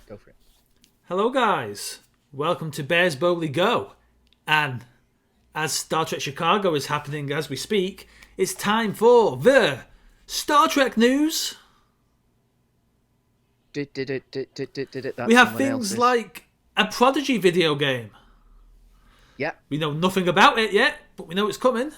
Go for it. Hello, guys. Welcome to Bears Bowley Go. And as Star Trek Chicago is happening as we speak, it's time for the Star Trek news. That's We have someone things else's. like a Prodigy video game. Yeah, We know nothing about it yet, but we know it's coming.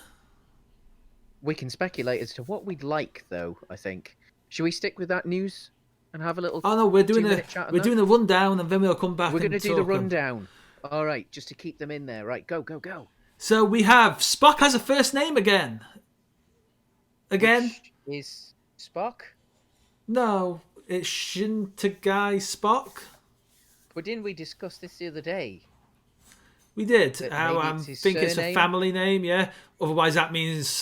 we can speculate as to what we'd like, though. I think. Should we stick with that news and have a little Oh no, we're doing a 2 minute chat on we're that? doing a rundown and then we'll come back We're going and to do the talk. rundown. All right, just to keep them in there. Right, go, go, go. So we have Spock has a first name again. Again? Which is Spock? No, it's Shintagai Spock. But didn't we discuss this the other day? We did. That How maybe I it's his think it's a surname? family name, yeah. Otherwise, that means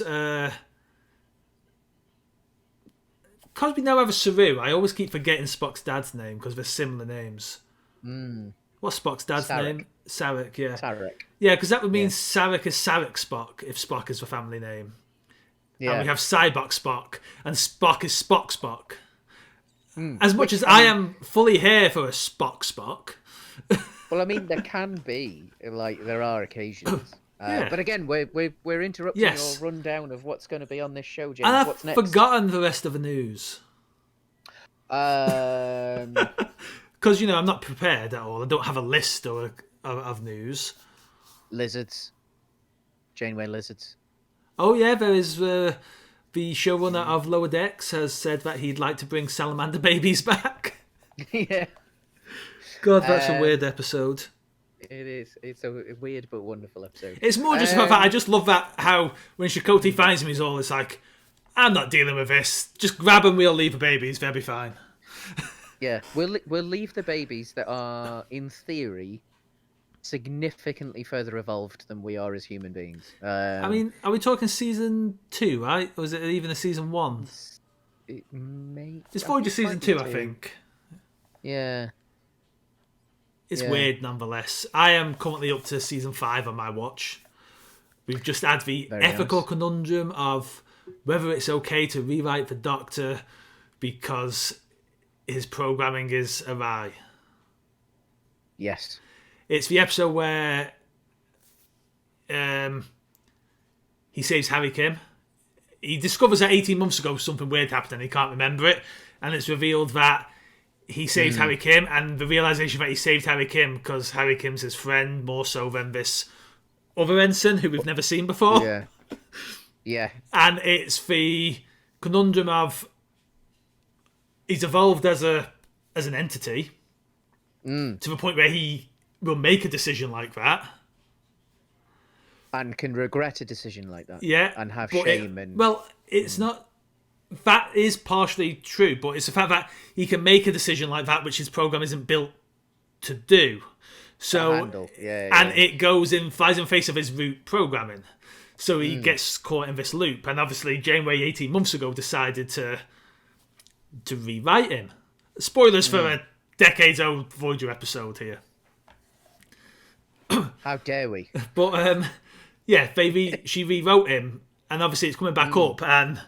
because we now have a Saru. I always keep forgetting Spock's dad's name because they're similar names. Hmm. What's Spock's dad's Sarek. name? Sarek, yeah, Tarek. yeah. Because that would mean Yeah. Sarek is Sarek Spock if Spock is the family name, and Yeah. we have Cyborg Spock, and Spock is Spock Spock. Hmm. As much as I am fully here for a Spock Spock, Well, I mean, there can be there are occasions. Yeah. But again, we're interrupting Yes. your rundown of what's going to be on this show, James. and I've What's next? forgotten the rest of the news. Um, Because I'm not prepared at all. I don't have a list of news. lizards, Janeway lizards. Oh yeah, there is the showrunner of Lower Decks has said that he'd like to bring salamander babies back. Yeah, God, that's a Um, weird episode. it is. It's a weird but wonderful episode. It's more just about that. I just love that how when Chakotay finds him, he's all it's like, I'm not dealing with this. Just grab them, we'll leave the babies. They'll be fine. Yeah, we'll leave the babies that are, in theory, significantly further evolved than we are as human beings. I mean, are we talking season 2, right? Or is it even a season 1? It may. It's I Voyager think it season might be 2, I two. think. Yeah. It's Yeah. weird nonetheless. I am currently up to season 5 on my watch. We've just had the Very ethical nice. conundrum of whether it's okay to rewrite the Doctor because his programming is awry. Yes. It's the episode where he saves Harry Kim. He discovers that 18 months ago something weird happened and he can't remember it. And it's revealed that he saved Harry Kim, and the realization that he saved Harry Kim because Harry Kim's his friend more so than this other ensign who we've never seen before. Yeah. Yeah. And it's the conundrum of he's evolved as an entity to the point where he will make a decision like that. And can regret a decision like that. Yeah, And have but shame and. well, it's not. That is partially true, but it's the fact that he can make a decision like that, which his program isn't built to do. So, handle. Yeah, and yeah. it flies in the face of his root programming. So he gets caught in this loop, and obviously Janeway 18 months ago decided to rewrite him. Spoilers for a decades-old Voyager episode here, How dare we? but yeah, she rewrote him, and obviously it's coming back up, and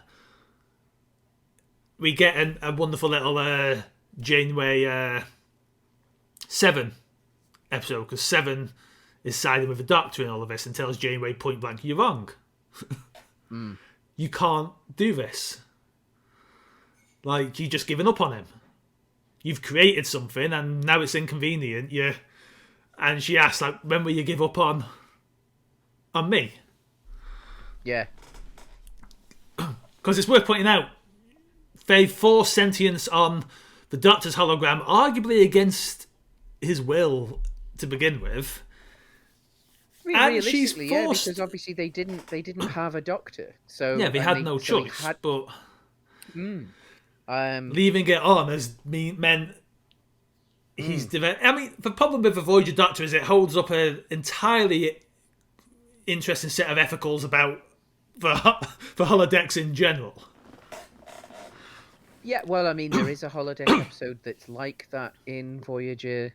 we get a wonderful little Janeway 7 episode because 7 is siding with the Doctor in all of this and tells Janeway point blank, "You're wrong. You can't do this. Like you've just given up on him. You've created something and now it's inconvenient. You." And she asks, like, "When will you give up on me?" Yeah. Because it's worth pointing out they force sentience on the Doctor's hologram, arguably against his will to begin with. And she's Realistically, forced. because obviously they didn't have a doctor, so Yeah, they and had no so they choice, had- but um, leaving it on has meant he's developed. I mean, the problem with the Voyager Doctor is it holds up an entirely interesting set of ethicals about the holodecks in general. yeah. Well, I mean, there is a holodeck episode that's like that in Voyager.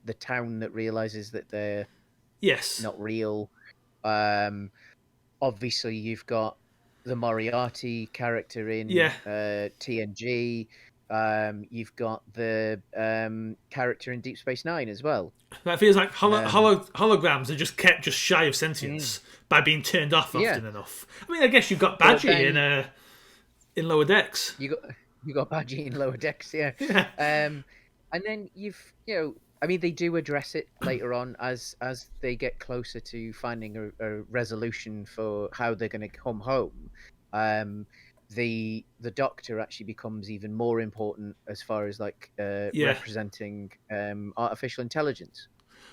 The town that realizes that they're Yes. not real. Obviously, you've got the Moriarty character in Yeah. TNG. You've got the character in Deep Space Nine as well. That feels like holograms are just kept just shy of sentience by being turned off often enough. I mean, I guess you've got Badgie in Lower Decks. You got Badgie in Lower Decks, yeah. And then I mean, they do address it later on as they get closer to finding a resolution for how they're going to come home. The Doctor actually becomes even more important as far as representing artificial intelligence.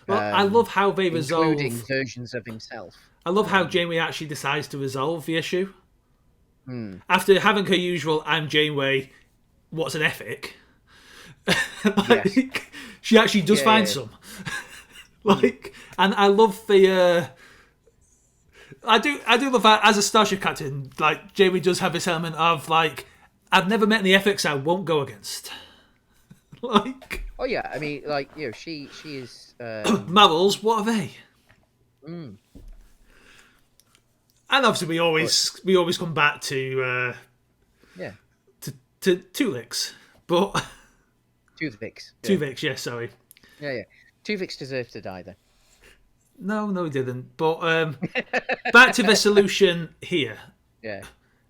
Well, I love how they including resolve versions of himself. I love how Janeway actually decides to resolve the issue after having her usual "I'm Janeway, what's an ethic?" Yes. She actually does find some. And I love the. I do love that as a starship captain. Like, Janeway does have this element of like, I've never met any ethics I won't go against. Oh yeah, I mean, she is morals. What are they? And obviously, we always come back to to Tuvix, but Tuvix. Tuvix, yeah, sorry. Yeah. Tuvix deserves to die then. No, he didn't. But back to the solution here. Yeah.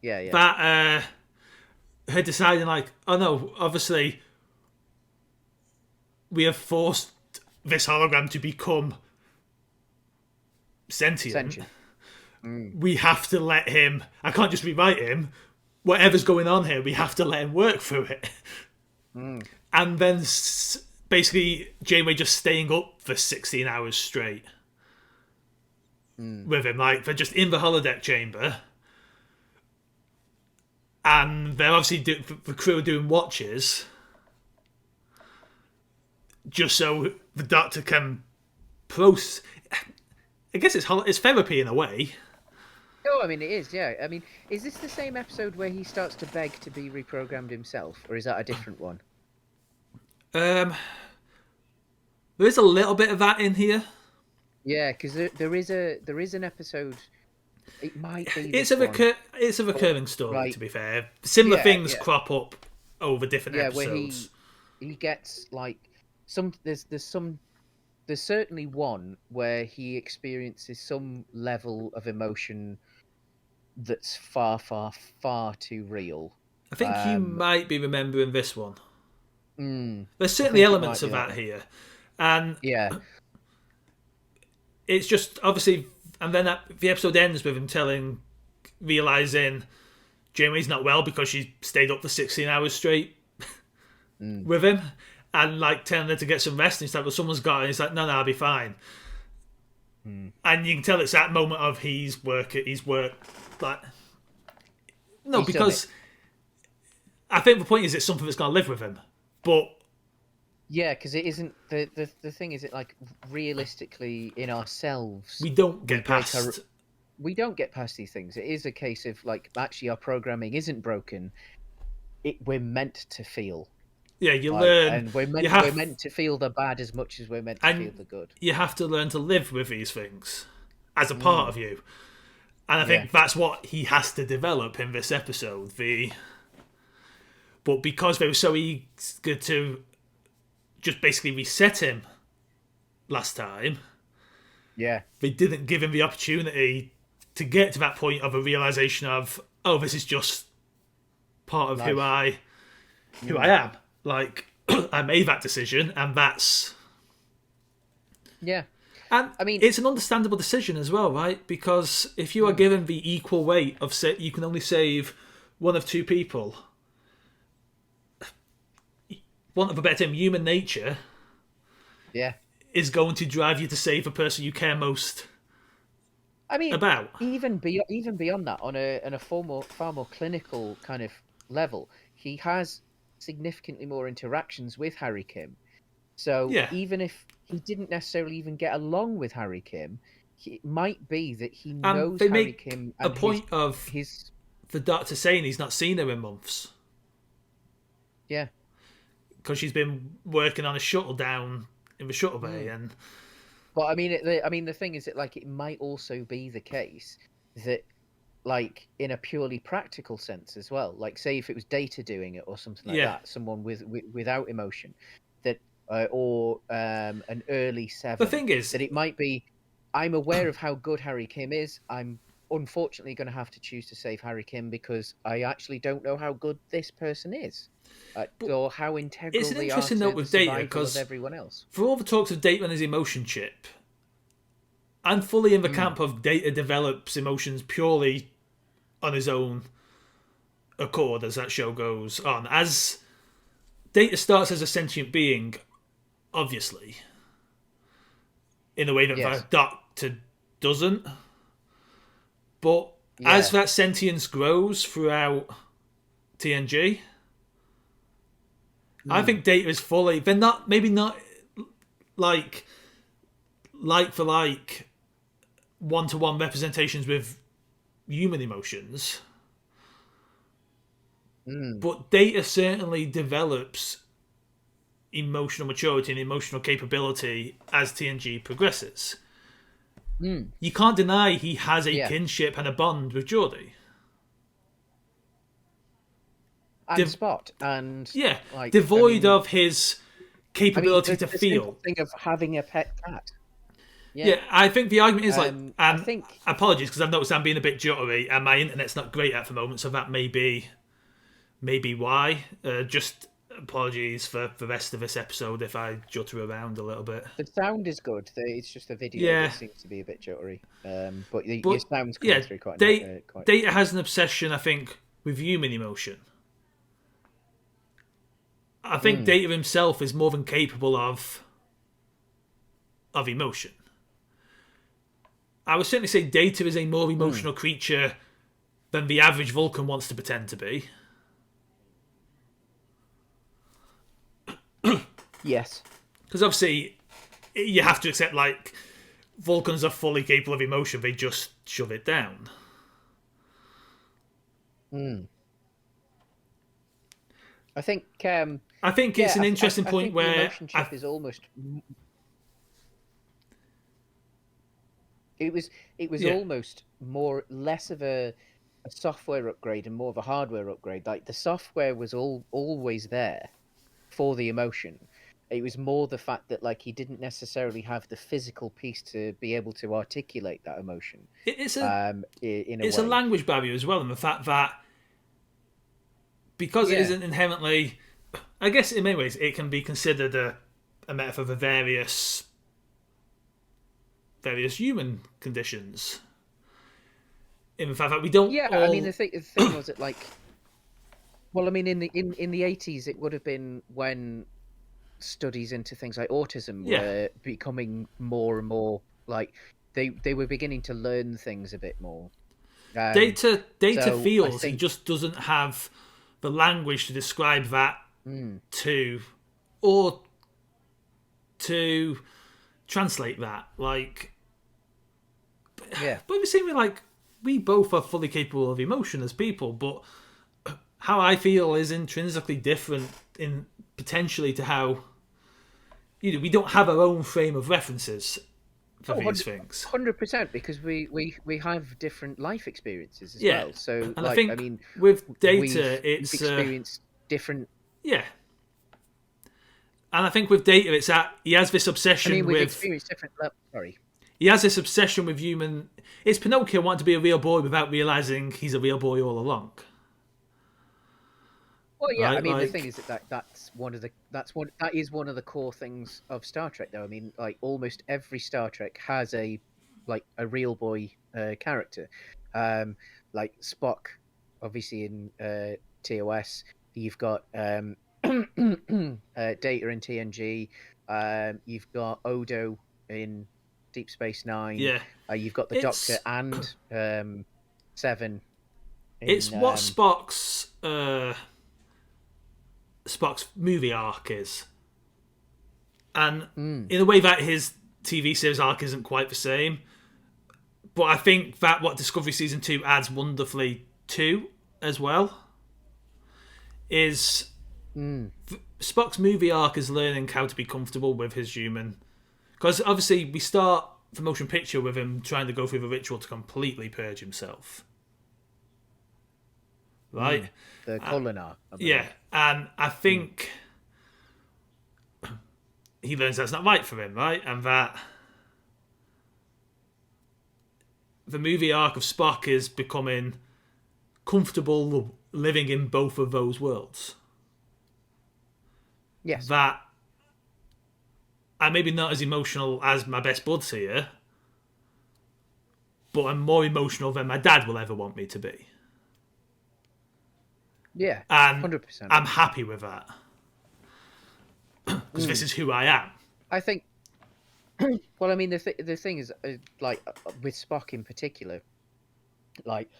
That her deciding oh no, obviously we have forced this hologram to become sentient. We have to let him. I can't just rewrite him. Whatever's going on here, we have to let him work through it. And then basically Janeway just staying up for 16 hours straight with him. They're just in the holodeck chamber. And they're obviously the crew are doing watches just so the Doctor can process. I guess it's therapy in a way. Oh, I mean, it is, yeah. I mean, is this the same episode where he starts to beg to be reprogrammed himself, or is that a different one? There is a little bit of that in here. Yeah, because there is an episode. It might be. It's a recurring story, right. To be fair. Similar things crop up over different episodes. Where he gets there's certainly one where he experiences some level of emotion that's far, far, far too real. I think you might be remembering this one. There's certainly elements of that here. And it's just obviously, and then the episode ends with him realising Janeway's not well because she stayed up for 16 hours straight with him. And telling her to get some rest, and he's like, "Well, someone's got it." And he's like, "No, I'll be fine." And you can tell it's that moment of he's work. No, because I think the point is it's something that's going to live with him. But yeah, because it isn't the thing. Is it realistically in ourselves we don't get past. We don't get past these things. It is a case of actually our programming isn't broken. We're meant to feel. Yeah, you learn, and we're meant to feel the bad as much as we're meant to feel the good. You have to learn to live with these things as a part of you, and I think that's what he has to develop in this episode. But because they were so eager to just basically reset him last time, they didn't give him the opportunity to get to that point of a realization of, oh, this is just part of life. who I am. I made that decision, and that's... Yeah. And I mean, it's an understandable decision as well, right? Because if you are given the equal weight of you can only save one of two people, want of a better term, human nature is going to drive you to save the person you care most about. Even beyond that, on a far more clinical kind of level, he has significantly more interactions with Harry Kim. So even if he didn't necessarily even get along with Harry Kim, it might be that he knows Harry Kim. And a point of the Doctor saying he's not seen her in months. Yeah. Because she's been working on a shuttle down in the shuttle bay. And but the thing is that it might also be the case that like in a purely practical sense as well. Like, say if it was Data doing it or something like Yeah. that, someone without emotion, that or an early The Seven, thing is, that it might be. I'm aware of how good Harry Kim is. I'm unfortunately going to have to choose to save Harry Kim because I actually don't know how good this person is, but or how it's integral an they are interesting to note the with Data, survival of because everyone else. for all the talks of Data and his emotion chip, I'm fully in the Mm, camp of Data develops emotions purely on his own accord as that show goes on. As Data starts as a sentient being, obviously, in a way that the yes. Doctor doesn't. But as Yeah. that sentience grows throughout TNG, I Mm, think Data is fully. They're not, maybe not like for like one-to-one representations with human emotions, mm, but Data certainly develops emotional maturity and emotional capability as TNG progresses. mm. You can't deny he has a Yeah. kinship and a bond with Geordie. And De- Spot, and yeah, like, I devoid mean, of his capability to the simple feel. thing of having a pet cat. Yeah. Yeah, I think the argument is like, I and think. apologies because I've noticed I'm being a bit jittery and my internet's not great at the moment, so that may be why. Just apologies for the rest of this episode if I jutter around a little bit. The sound is good. It's just the video Yeah, that seems to be a bit jittery. But your but sound's coming yeah, through quite quite. Data has an obsession, I think, with human emotion. I think Mm, Data himself is more than capable of emotion. I would certainly say Data is a more mm. emotional creature than the average Vulcan wants to pretend to be. Yes. Because obviously, you have to accept, like, Vulcans are fully capable of emotion, they just shove it down. Mm. I think. I think it's Yeah. an interesting I point think the where emotion chip is almost. It was. It was yeah, almost more less of a software upgrade and more of a hardware upgrade. Like the software was always there for the emotion. It was more the fact that like he didn't necessarily have the physical piece to be able to articulate that emotion. it's a In a it's a way. language barrier as well, and the fact that because it Yeah. isn't inherently, I guess in many ways it can be considered a metaphor for various human conditions. In the fact that we don't Yeah, I mean all the thing was that like, well, I mean in the 80s it would have been when studies into things like autism yeah, were becoming more and more like they were beginning to learn things a bit more. Um data so I feels he think. just doesn't have the language to describe that Mm, to or to translate that. Like, yeah. but the same way, like we both are fully capable of emotion as people, but how I feel is intrinsically different in potentially to how we don't have our own frame of references for Oh, these things. 100%, because we have different life experiences as Yeah, well. So, and I like, I think mean, with we've data, we've it's experienced different. yeah, and I think with data, it's that he has this I mean, obsession we've with experienced different. Sorry. he has this obsession with human. It's Pinocchio wanting to be a real boy without realizing he's a real boy all along, Well, yeah. I right? mean, the thing Like, is that is one of the core things of Star Trek, though. I mean, like almost every Star Trek has a real boy character, um, like Spock, obviously in TOS. You've got Data in TNG. You've got Odo in Deep Space Nine. yeah, You've got the Doctor it's and Seven it's in. what Spock's movie arc is, and Mm, in a way that his TV series arc isn't quite the same. But I think that what Discovery Season 2 adds wonderfully to as well is mm, Spock's movie arc is learning how to be comfortable with his human. Because obviously we start the motion picture with him trying to go through the ritual to completely purge himself. right? The Kolinar, I Yeah, believe. and I think he learns that's not right for him, right? And that the movie arc of Spock is becoming comfortable living in both of those worlds. Yes. That I'm maybe not as emotional as my best buds here, but I'm more emotional than my dad will ever want me to be. Yeah. And 100%. I'm happy with that because this is who I am. I think. Well, I mean, the thing is, like with Spock in particular, like,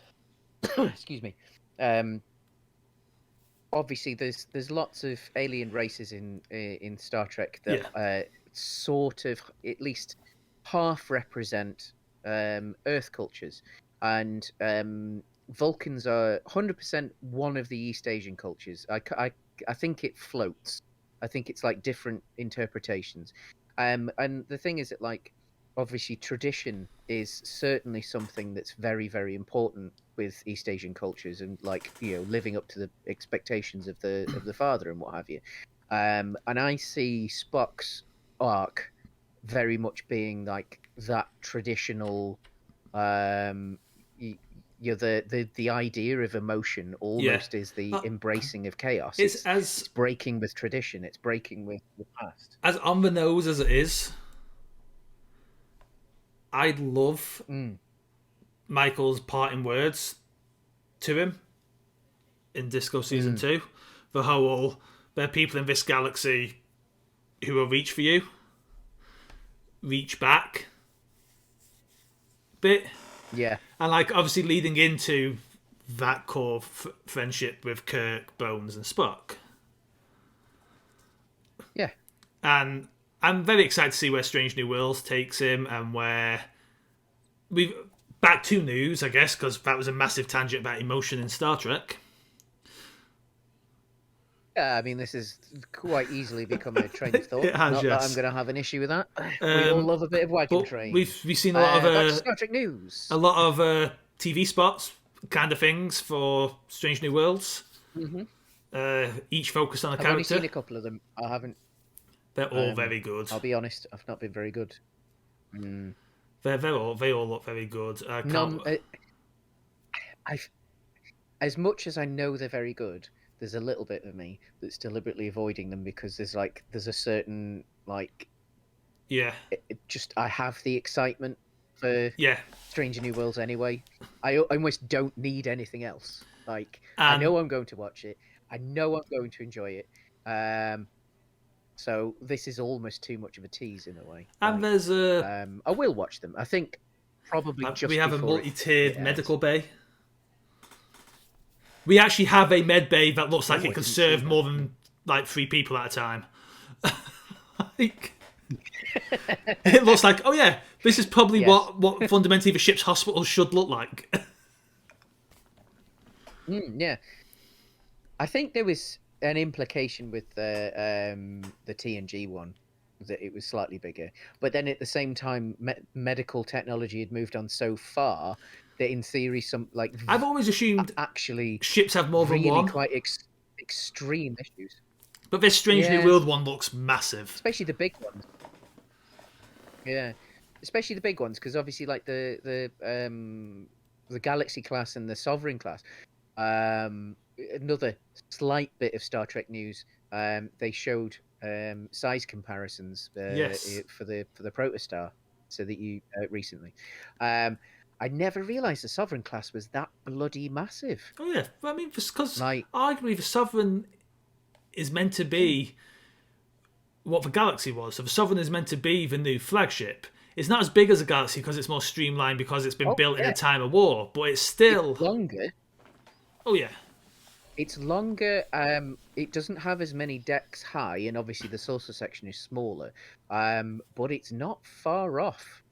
excuse me, um, obviously there's lots of alien races in Star Trek that Yeah. sort of at least half represent Earth cultures, and Vulcans are 100% one of the East Asian cultures. I think it floats. I think it's like different interpretations. And the thing is that like obviously tradition is certainly something that's very, very important with East Asian cultures and like, living up to the expectations of the father and what have you. And I see Spock's arc very much being like that traditional um y- the idea of emotion Yeah. almost is the Uh, embracing of chaos. It's It's breaking with tradition, it's breaking with the past. as on the nose as it is. I love Mm, Michael's parting words to him in Disco Season mm, 2. The whole, there are people in this galaxy who will reach for you, reach back bit. yeah, And like obviously leading into that core friendship with Kirk, Bones, and Spock. yeah. And I'm very excited to see where Strange New Worlds takes him and where we back to news, I guess, because that was a massive tangent about emotion in Star Trek. Yeah, I mean, this has quite easily become a train of thought. It has, Not that I'm yes. going to have an issue with that. We all love a bit of wagon But train. we've seen a lot of Back to Star Trek a news. lot of TV spots, kind of things for Strange New Worlds. Hmm. Each focused on a I've only seen character. a couple of them. I haven't. They're all very good. I'll be honest. I've not been very good. Mm. They all look very good. I can't. None. I've as much as I know they're very good. There's a little bit of me that's deliberately avoiding them because there's a certain like Yeah, just I have the excitement for yeah, Stranger New Worlds anyway. I almost don't need anything else. Like I and know I'm going to watch it. I know I'm going to enjoy it. So this is almost too much of a tease in a way. and Like, there's a I will watch them. I think probably we just have a before it multi-tiered airs. medical bay. We actually have a med bay that looks like Oh, it I can didn't see serve that. more than like 3 people at a time. Like, it looks like, oh yeah, this is probably Yes. what fundamentally the ship's hospital should look like. Yeah. I think there was an implication with the TNG one that it was slightly bigger, but then at the same time, medical technology had moved on so far that in theory, some like I've always assumed actually ships have more than really one, quite extreme issues. but this Strange New Yeah, World one looks massive. especially the big ones. Yeah, especially the big ones because obviously, like the Galaxy class and the Sovereign class. Another slight bit of Star Trek news. They showed size comparisons Yes. for the Protostar, so that you recently. Um, I never realised the Sovereign class was that bloody massive. Oh yeah, I mean, because Like, arguably the Sovereign is meant to be what the Galaxy was. So the Sovereign is meant to be the new flagship. It's not as big as a Galaxy because it's more streamlined because it's been oh built in a yeah, time of war, but it's it's still. longer. Oh yeah, It's longer. It doesn't have as many decks high, and obviously the saucer section is smaller. But it's not far off.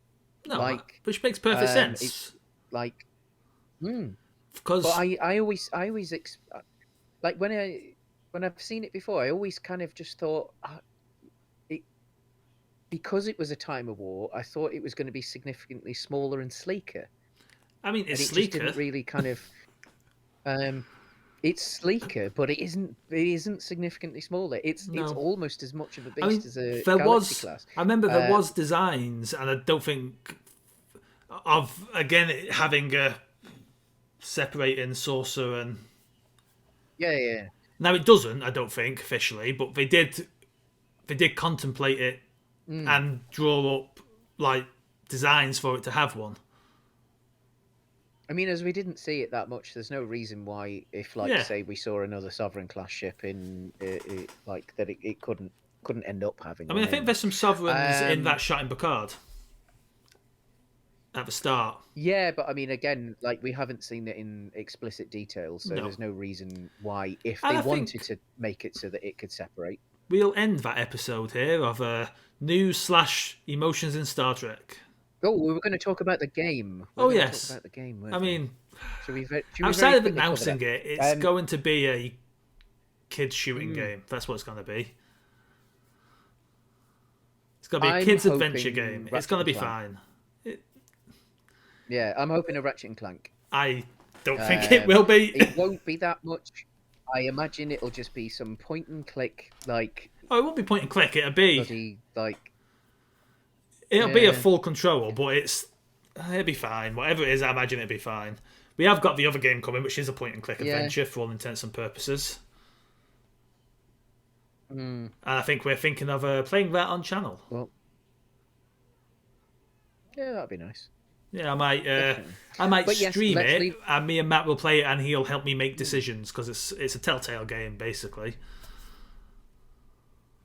no, Like, which makes perfect it's sense like. Hmm. But because like when I've seen it before, I always kind of just thought it because it was a time of war. I thought it was going to be significantly smaller and sleeker, I mean and it's it just sleeker. didn't really kind of. Um, it's sleeker, but it isn't. It isn't significantly smaller. It's No. almost as much of a I beast mean, as a there Galaxy was. class. I remember there Uh, was designs, and I don't think of again it having a separating saucer and yeah, yeah. now it doesn't. I don't think officially, but they did. They did contemplate it Mm. and draw up like designs for it to have one. I mean, as we didn't see it that much, there's no reason why, if like Yeah. say we saw another Sovereign class ship in, like that, it couldn't end up having I mean, one I think in. there's some sovereigns in Um, that shot in Picard at the start. yeah, but I mean, again, like we haven't seen it in explicit detail, so No. there's no reason why, if And they I wanted think to make it so that it could separate. we'll end that episode here of news/emotions in Star Trek. Oh, we were going to talk about the game. We Oh were going to talk yes, about the game, I weren't we? mean, Should we outside very of quickly cover announcing that? it, it's going to be a kids shooting Mm, game. That's what it's going to be. It's going to be a I'm kids adventure hoping game. It's Ratchet going to and be Clank. fine. Yeah, I'm hoping a Ratchet and Clank. I don't think it will be. It won't be that much. I imagine it'll just be some point and click, like Oh, it won't be point and click. bloody, like It'll be a yeah, full control, but it'll be fine. Whatever it is, I imagine it'll be fine. We have got the other game coming, which is a point and click yeah. adventure for all intents and purposes. Mm, And I think we're thinking of playing that on channel. well, yeah, that'd be nice. Yeah, Definitely. I might But yes, stream let's it, leave. and me and Matt will play it, and he'll help me make decisions because it's a Telltale game basically.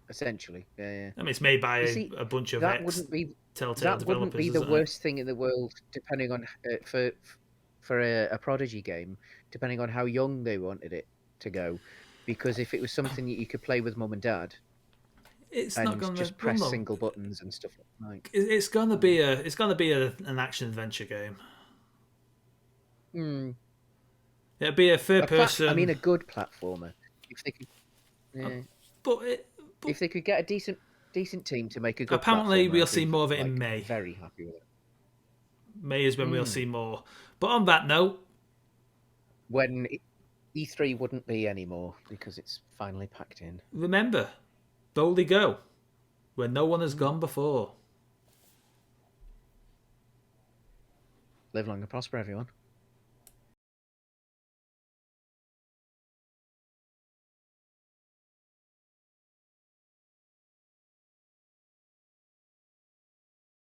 Essentially, yeah, yeah. I mean, it's made by You see, a bunch of that ex wouldn't be Telltale that wouldn't developers, be the isn't it? worst thing in the world, depending on for a Prodigy game, depending on how young they wanted it to go. Because if it was something that you could play with mum and dad It's not and gonna. just Well, press no, single buttons and stuff like, it's gonna be an action adventure game. mm, It'll be a third I mean, person. a good platformer. If they could, yeah, But, it, but if they could get a decent team to make a good apparently platformer, we'll I'd see be more of it like in May. very happy with it. May is when we'll Mm. see more. But on that note, When E3 wouldn't be anymore because it's finally packed in. remember, boldly go where no one has gone before. Live long and prosper, everyone.